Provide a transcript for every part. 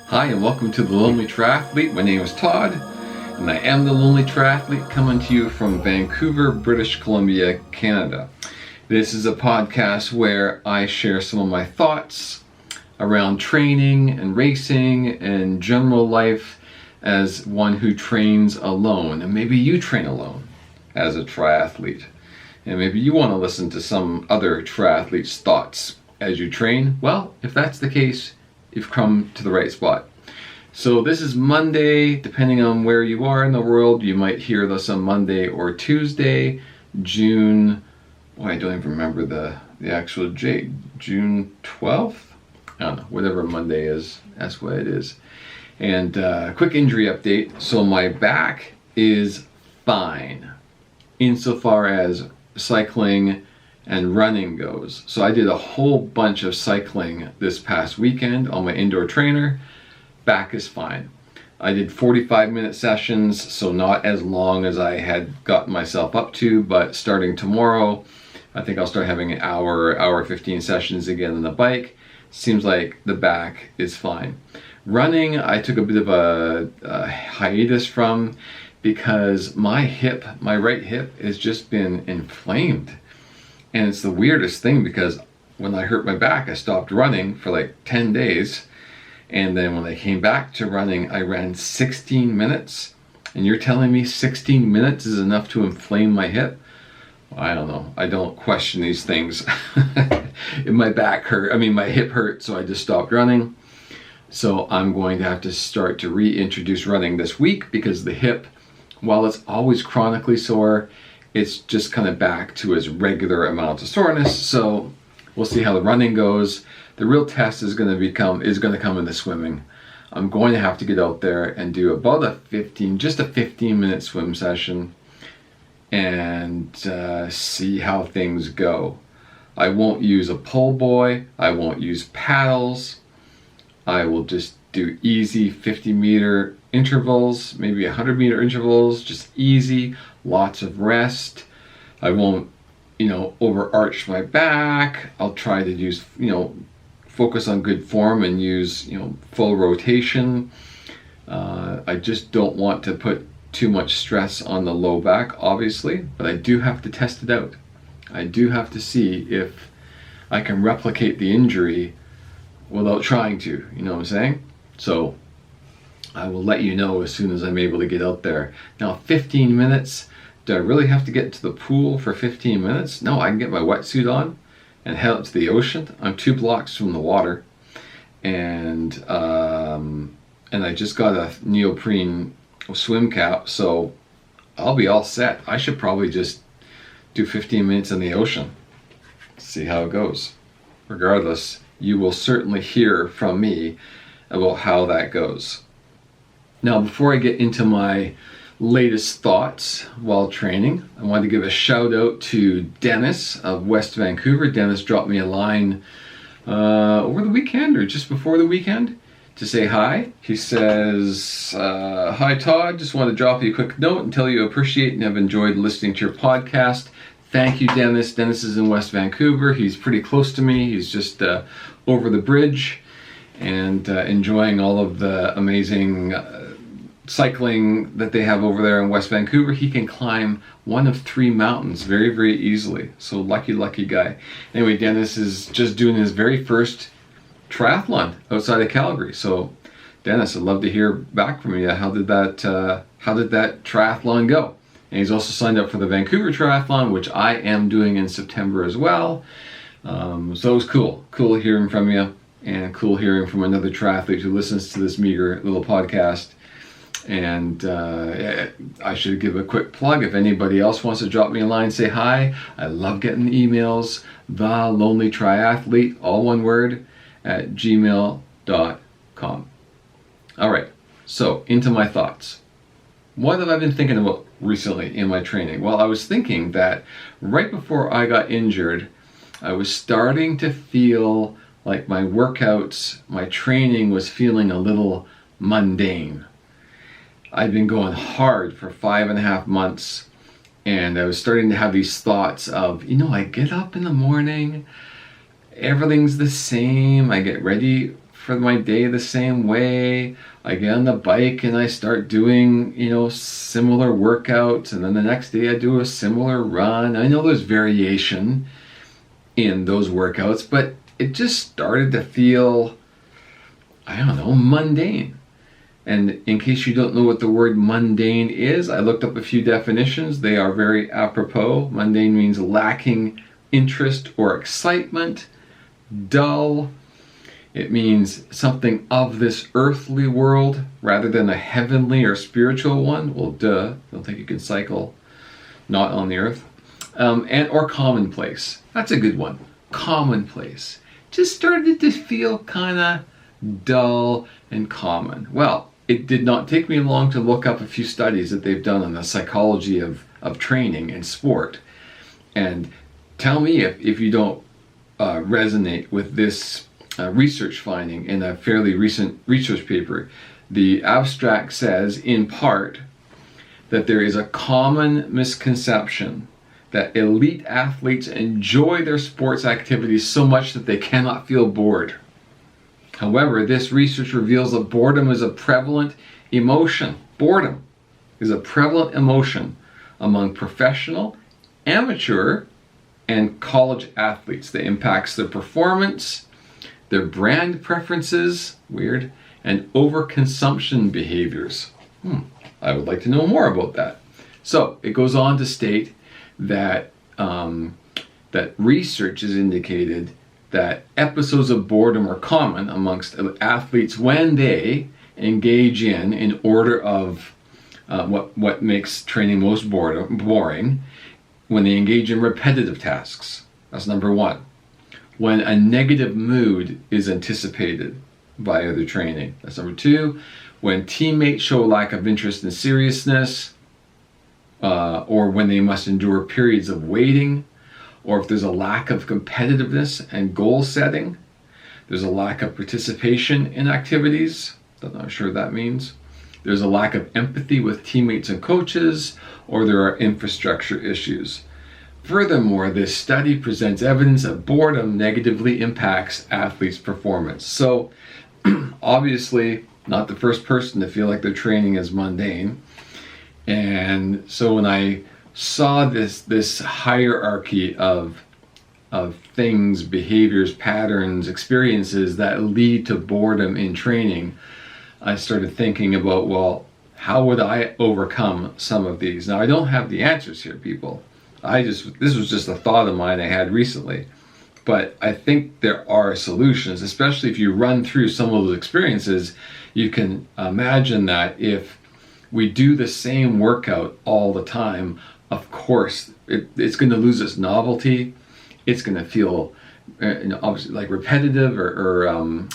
Hi and welcome to The Lonely Triathlete. My name is Todd and I am The Lonely Triathlete coming to you from Vancouver, British Columbia, Canada. This is a podcast where I share some of my thoughts around training and racing and general life as one who trains alone. And maybe you train alone as a triathlete. And maybe you want to listen to some other triathletes' thoughts as you train. Well, if that's the case, you've come to the right spot. So this is Monday. Depending on where you are in the world, you might hear this on Monday or Tuesday, June, I don't even remember the actual date, June 12th? I don't know, whatever Monday is, that's what it is. And quick injury update. So my back is fine insofar as cycling and running goes. So I did a whole bunch of cycling this past weekend on my indoor trainer. Back is fine. I did 45-minute sessions, so not as long as I had gotten myself up to, but starting tomorrow, I think I'll start having an hour 15 sessions again on the bike. Seems like the back is fine. Running, I took a bit of a hiatus from because my right hip has just been inflamed. And it's the weirdest thing because when I hurt my back, I stopped running for like 10 days. And then when I came back to running, I ran 16 minutes. And you're telling me 16 minutes is enough to inflame my hip? Well, I don't know. I don't question these things. My hip hurt, so I just stopped running. So I'm going to have to start to reintroduce running this week because the hip, while it's always chronically sore, it's just kind of back to its regular amount of soreness. So we'll see how the running goes. The real test is going to come in the swimming. I'm going to have to get out there and do about a 15-minute swim session and see how things go. I won't use a pull buoy. I won't use paddles. I will just do easy 50-meter intervals, maybe 100-meter intervals, just easy, lots of rest. I won't, overarch my back. I'll try to use, focus on good form and use, full rotation. I just don't want to put too much stress on the low back, obviously, but I do have to test it out. I do have to see if I can replicate the injury without trying to, you know what I'm saying? So I will let you know as soon as I'm able to get out there. Now, 15 minutes, do I really have to get to the pool for 15 minutes? No, I can get my wetsuit on and head up to the ocean. I'm 2 blocks from the water, and I just got a neoprene swim cap, so I'll be all set. I should probably just do 15 minutes in the ocean, see how it goes. Regardless, you will certainly hear from me about how that goes. Now, before I get into my latest thoughts while training, I want to give a shout out to Dennis of West Vancouver. Dennis dropped me a line over the weekend or just before the weekend to say hi. He says, hi Todd, just want to drop you a quick note and tell you I appreciate and have enjoyed listening to your podcast. Thank you, Dennis. Dennis is in West Vancouver. He's pretty close to me. He's just over the bridge and enjoying all of the amazing cycling that they have over there in West Vancouver. He can climb one of 3 mountains very, very easily. So lucky guy. Anyway, Dennis is just doing his very first triathlon outside of Calgary. So Dennis, I'd love to hear back from you. How did that triathlon go? And he's also signed up for the Vancouver Triathlon, which I am doing in September as well. So it was cool hearing from you, and cool hearing from another triathlete who listens to this meager little podcast. And I should give a quick plug. If anybody else wants to drop me a line, say hi. I love getting the emails. thelonelytriathlete, all one word, at gmail.com. All right, so into my thoughts. What have I been thinking about recently in my training? Well, I was thinking that right before I got injured, I was starting to feel like my workouts, my training was feeling a little mundane. I'd been going hard for 5.5 months, and I was starting to have these thoughts of, I get up in the morning, everything's the same, I get ready for my day the same way. I get on the bike and I start doing, similar workouts, and then the next day I do a similar run. I know there's variation in those workouts, but it just started to feel, mundane. And in case you don't know what the word mundane is, I looked up a few definitions. They are very apropos. Mundane means lacking interest or excitement, dull. It means something of this earthly world rather than a heavenly or spiritual one. Well, duh, don't think you can cycle not on the earth. Or commonplace. That's a good one. Commonplace. Just started to feel kind of dull and common. Well, it did not take me long to look up a few studies that they've done on the psychology of training and sport. And tell me if you don't resonate with this research finding in a fairly recent research paper. The abstract says, in part, that there is a common misconception that elite athletes enjoy their sports activities so much that they cannot feel bored. However, this research reveals that boredom is a prevalent emotion. Boredom is a prevalent emotion among professional, amateur, and college athletes that impacts their performance, their brand preferences, weird, and overconsumption behaviors. I would like to know more about that. So it goes on to state that that research has indicated that episodes of boredom are common amongst athletes when they engage in order of what makes training most boring, when they engage in repetitive tasks. That's number one. When a negative mood is anticipated by other training. That's number two. When teammates show a lack of interest and seriousness, or when they must endure periods of waiting, or if there's a lack of competitiveness and goal setting, there's a lack of participation in activities. I'm not sure what that means. There's a lack of empathy with teammates and coaches, or there are infrastructure issues. Furthermore, this study presents evidence that boredom negatively impacts athletes' performance. So, obviously, not the first person to feel like their training is mundane. And so when I saw this hierarchy of things, behaviors, patterns, experiences that lead to boredom in training, I started thinking about, well, how would I overcome some of these? Now, I don't have the answers here, people. This was just a thought of mine I had recently. But I think there are solutions, especially if you run through some of those experiences. You can imagine that if we do the same workout all the time, of course, it's going to lose its novelty. It's going to feel obviously like repetitive or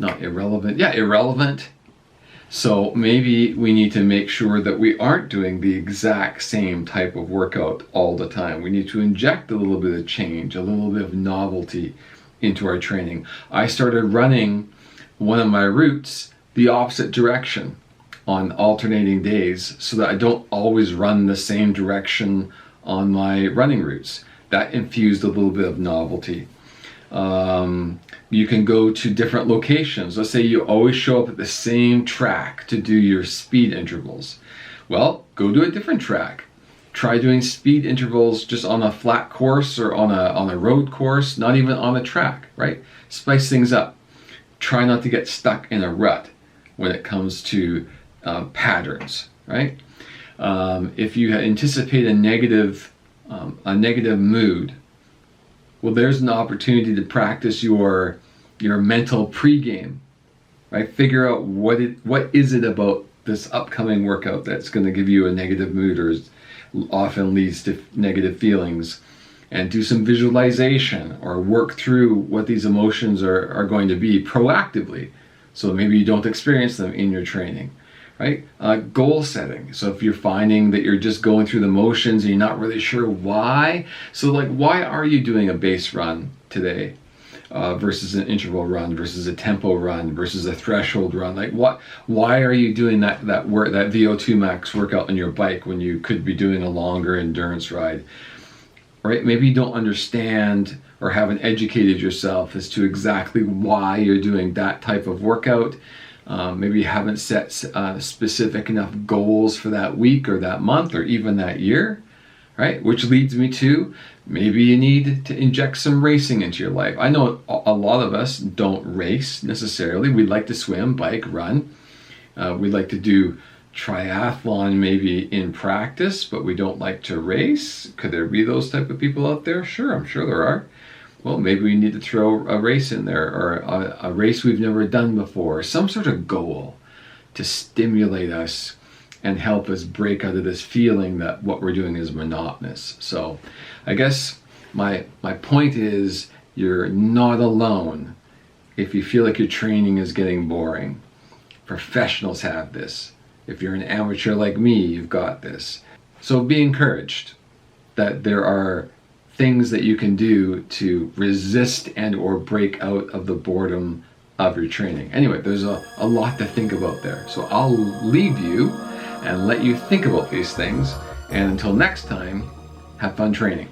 not irrelevant. Yeah, irrelevant. So maybe we need to make sure that we aren't doing the exact same type of workout all the time. We need to inject a little bit of change, a little bit of novelty into our training. I started running one of my routes the opposite direction on alternating days so that I don't always run the same direction on my running routes. That infused a little bit of novelty. You can go to different locations. Let's say you always show up at the same track to do your speed intervals. Well, go to a different track. Try doing speed intervals just on a flat course or on a road course, not even on a track, right? Spice things up. Try not to get stuck in a rut when it comes to patterns, right? If you anticipate a negative mood, well, there's an opportunity to practice your mental pregame, right? Figure out what is it about this upcoming workout that's going to give you a negative mood or often leads to negative feelings, and do some visualization or work through what these emotions are going to be proactively, so maybe you don't experience them in your training. Right? Goal setting. So if you're finding that you're just going through the motions and you're not really sure why, so like, why are you doing a base run today versus an interval run versus a tempo run versus a threshold run? Like, why are you doing that VO2 max workout on your bike when you could be doing a longer endurance ride? Right? Maybe you don't understand or haven't educated yourself as to exactly why you're doing that type of workout. Maybe you haven't set specific enough goals for that week or that month or even that year, right? Which leads me to maybe you need to inject some racing into your life. I know a lot of us don't race necessarily. We like to swim, bike, run. We like to do triathlon maybe in practice, but we don't like to race. Could there be those type of people out there? Sure, I'm sure there are. Well, maybe we need to throw a race in there, or a race we've never done before, some sort of goal to stimulate us and help us break out of this feeling that what we're doing is monotonous. So I guess my point is, you're not alone if you feel like your training is getting boring. Professionals have this. If you're an amateur like me, you've got this. So be encouraged that there are things that you can do to resist and or break out of the boredom of your training. Anyway, there's a lot to think about there. So I'll leave you and let you think about these things. And until next time, have fun training.